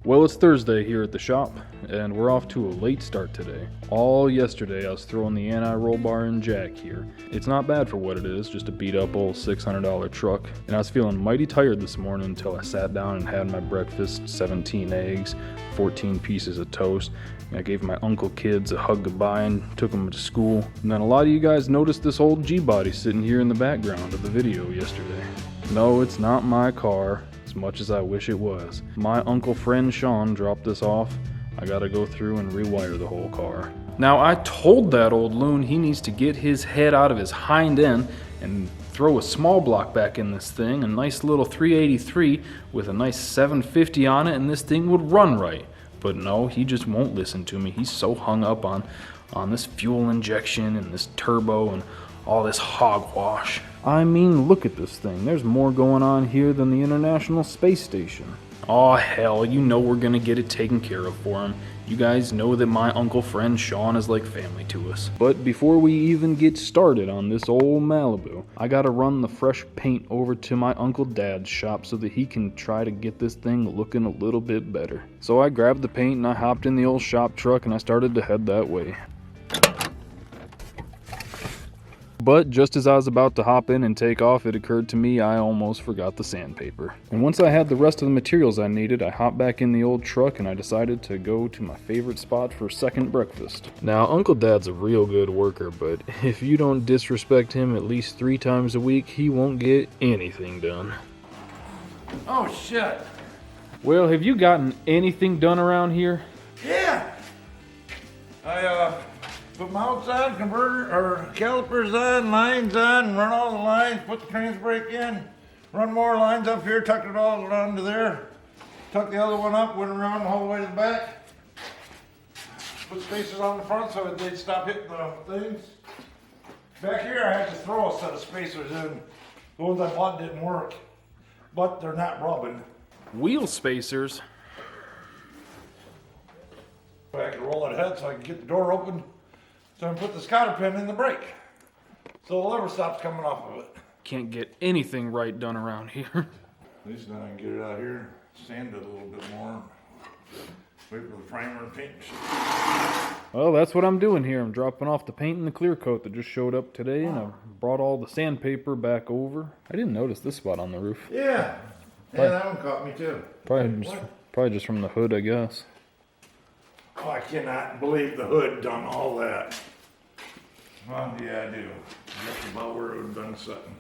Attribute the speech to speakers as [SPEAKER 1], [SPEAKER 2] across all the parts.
[SPEAKER 1] Well, it's Thursday here at the shop, and we're off to a late start today. All yesterday I was throwing the anti-roll bar and jack here. It's not bad for what it is, just a beat up old $600 truck, and I was feeling mighty tired this morning until I sat down and had my breakfast, 17 eggs, 14 pieces of toast. I gave my uncle kids a hug goodbye and took them to school. And then a lot of you guys noticed this old G-body sitting here in the background of the video yesterday. No, it's not my car, as much as I wish it was. My uncle friend Sean dropped this off. I gotta go through and rewire the whole car. Now, I told that old loon he needs to get his head out of his hind end and throw a small block back in this thing, a nice little 383 with a nice 750 on it, and this thing would run right. But no, he just won't listen to me. He's so hung up on this fuel injection and this turbo and all this hogwash. I mean, look at this thing. There's more going on here than the International Space Station. Aw, hell, you know we're gonna get it taken care of for him. You guys know that my uncle friend Sean is like family to us. But before we even get started on this old Malibu, I gotta run the fresh paint over to my Uncle Dad's shop so that he can try to get this thing looking a little bit better. So I grabbed the paint and I hopped in the old shop truck and I started to head that way. But just as I was about to hop in and take off, it occurred to me I almost forgot the sandpaper. And once I had the rest of the materials I needed, I hopped back in the old truck and I decided to go to my favorite spot for second breakfast. Now, Uncle Dad's a real good worker, but if you don't disrespect him at least 3 times a week, he won't get anything done.
[SPEAKER 2] Oh, shit.
[SPEAKER 1] Well, have you gotten anything done around here?
[SPEAKER 2] Yeah. I put mounts on, converter, or calipers on, lines on, run all the lines, put the trans brake in, run more lines up here, tucked it all around to there, tucked the other one up, went around the whole way to the back, put spacers on the front so that they'd stop hitting the things. Back here I had to throw a set of spacers in. The ones I bought didn't work, but they're not rubbing.
[SPEAKER 1] Wheel spacers?
[SPEAKER 2] I could roll it ahead so I can get the door open. So I put the scotter pin in the brake. So the lever stops coming off of it.
[SPEAKER 1] Can't get anything right done around here.
[SPEAKER 2] At least now I can get it out here, sand it a little bit more. Wait for the primer and paint.
[SPEAKER 1] Well, that's what I'm doing here. I'm dropping off the paint and the clear coat that just showed up today, and I brought all the sandpaper back over. I didn't notice this spot on the roof.
[SPEAKER 2] Yeah. Yeah, that one caught me too.
[SPEAKER 1] Probably just from the hood, I guess.
[SPEAKER 2] Oh, I cannot believe the hood done all that. Well, yeah, I do. That's about where it would have done something.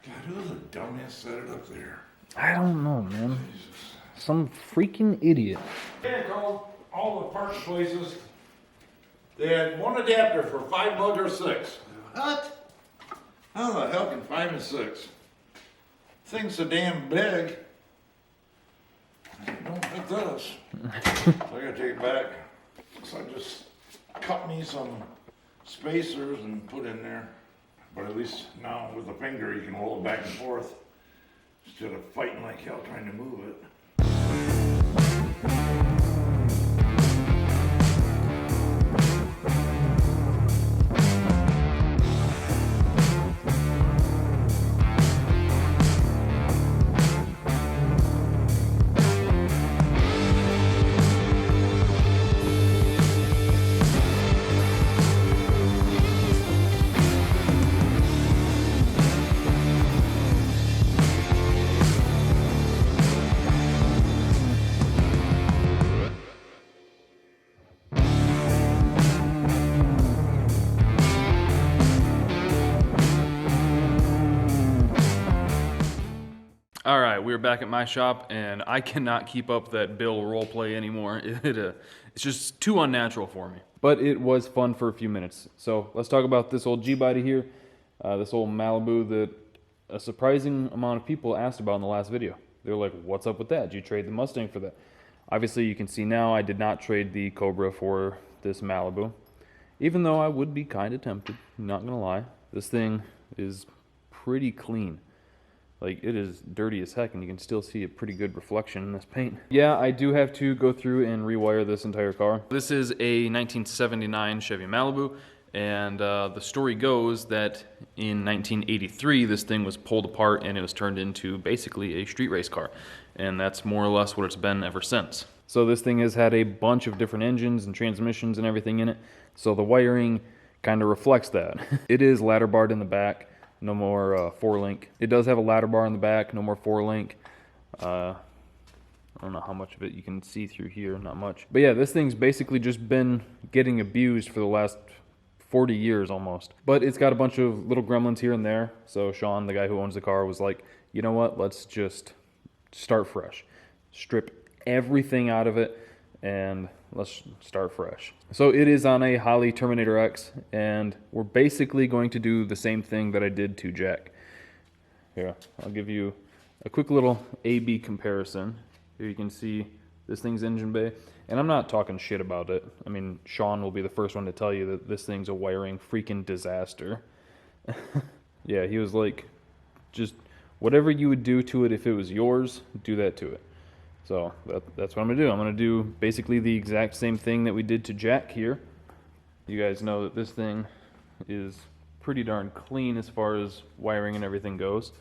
[SPEAKER 2] God, who's the dumbass set it up there?
[SPEAKER 1] I don't know, man.
[SPEAKER 2] Jesus.
[SPEAKER 1] Some freaking idiot.
[SPEAKER 2] Yeah, I called all the parts places. They had one adapter for 5 lug or 6. What? How the hell can 5 and 6? Thing's so damn big. It don't fit this. So I gotta take it back. So I just cut me some spacers and put in there. But at least now with a finger you can roll it back and forth instead of fighting like hell trying to move it.
[SPEAKER 1] All right, we're back at my shop, and I cannot keep up that Bill roleplay anymore. It's just too unnatural for me. But it was fun for a few minutes. So let's talk about this old G-body here, this old Malibu that a surprising amount of people asked about in the last video. They were like, what's up with that? Did you trade the Mustang for that? Obviously, you can see now I did not trade the Cobra for this Malibu, even though I would be kind of tempted, not gonna lie. This thing is pretty clean. Like, it is dirty as heck, and you can still see a pretty good reflection in this paint. Yeah, I do have to go through and rewire this entire car. This is a 1979 Chevy Malibu, and the story goes that in 1983, this thing was pulled apart and it was turned into basically a street race car. and that's more or less what it's been ever since. So this thing has had a bunch of different engines and transmissions and everything in it, so the wiring kind of reflects that. It is ladder barred in the back, no more 4-link. It does have a ladder bar in the back, no more 4-link. I don't know how much of it you can see through here, not much. But yeah, this thing's basically just been getting abused for the last 40 years almost. But it's got a bunch of little gremlins here and there. So Sean, the guy who owns the car, was like, you know what, let's just start fresh. Strip everything out of it and let's start fresh. So it is on a Holley Terminator X, and we're basically going to do the same thing that I did to Jack. Here, I'll give you a quick little A-B comparison. Here you can see this thing's engine bay, and I'm not talking shit about it. I mean, Sean will be the first one to tell you that this thing's a wiring freaking disaster. Yeah, he was like, just whatever you would do to it if it was yours, do that to it. So that's what I'm gonna do. I'm gonna do basically the exact same thing that we did to Jack here. You guys know that this thing is pretty darn clean as far as wiring and everything goes.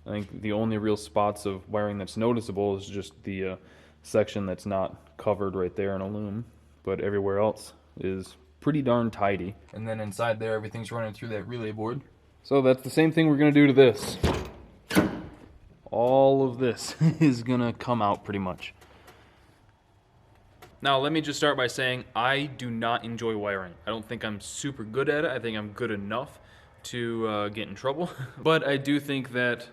[SPEAKER 1] I think the only real spots of wiring that's noticeable is just the section that's not covered right there in aluminum, but everywhere else is pretty darn tidy. And then inside there, everything's running through that relay board. So that's the same thing we're gonna do to this. All of this is gonna come out pretty much. Now, let me just start by saying I do not enjoy wiring. I don't think I'm super good at it. I think I'm good enough to get in trouble. But I do think that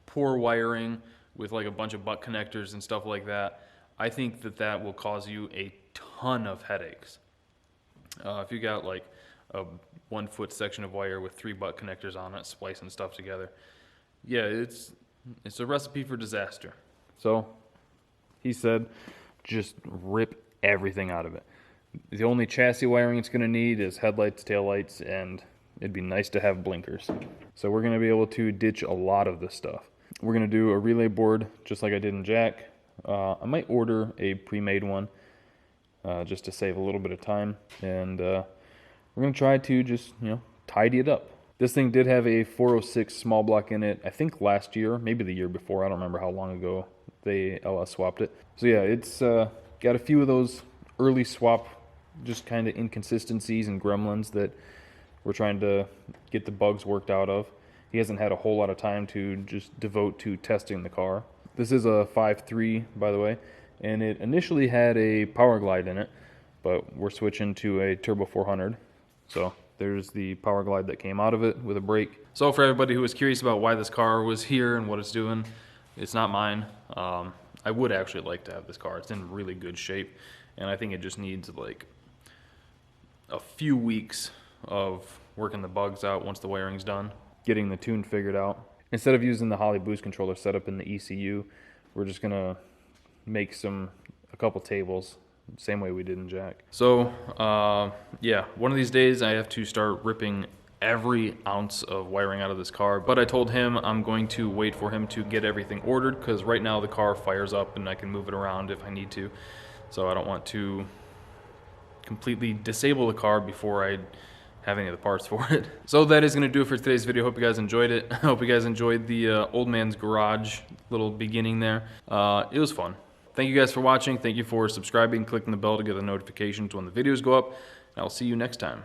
[SPEAKER 1] poor wiring with like a bunch of butt connectors and stuff like that, I think that that will cause you a ton of headaches. If you got like a 1-foot section of wire with 3 butt connectors on it, splicing stuff together, yeah, it's a recipe for disaster. So he said, just rip everything out of it. The only chassis wiring it's gonna need is headlights, taillights, and it'd be nice to have blinkers. So we're gonna be able to ditch a lot of this stuff. We're gonna do a relay board just like I did in Jack. I might order a pre-made one just to save a little bit of time. And we're gonna try to just, tidy it up. This thing did have a 406 small block in it, I think last year, maybe the year before. I don't remember how long ago they LS swapped it. So yeah, it's got a few of those early swap, just kind of inconsistencies and gremlins that we're trying to get the bugs worked out of. He hasn't had a whole lot of time to just devote to testing the car. This is a 5.3, by the way, and it initially had a Power Glide in it, but we're switching to a Turbo 400. So there's the Power Glide that came out of it with a brake. So for everybody who was curious about why this car was here and what it's doing, it's not mine. I would actually like to have this car. It's in really good shape, and I think it just needs like a few weeks of working the bugs out once the wiring's done, getting the tune figured out. Instead of using the Holley boost controller set up in the ECU, we're just gonna make a couple tables, same way we did in Jack. So yeah, one of these days I have to start ripping every ounce of wiring out of this car, but I told him I'm going to wait for him to get everything ordered, because right now the car fires up and I can move it around if I need to. So I don't want to completely disable the car before I have any of the parts for it. So that is going to do it for today's video. Hope you guys enjoyed it. I hope you guys enjoyed the old man's garage little beginning there. It was fun. Thank you guys for watching. Thank you for subscribing, clicking the bell to get the notifications when the videos go up. And I'll see you next time.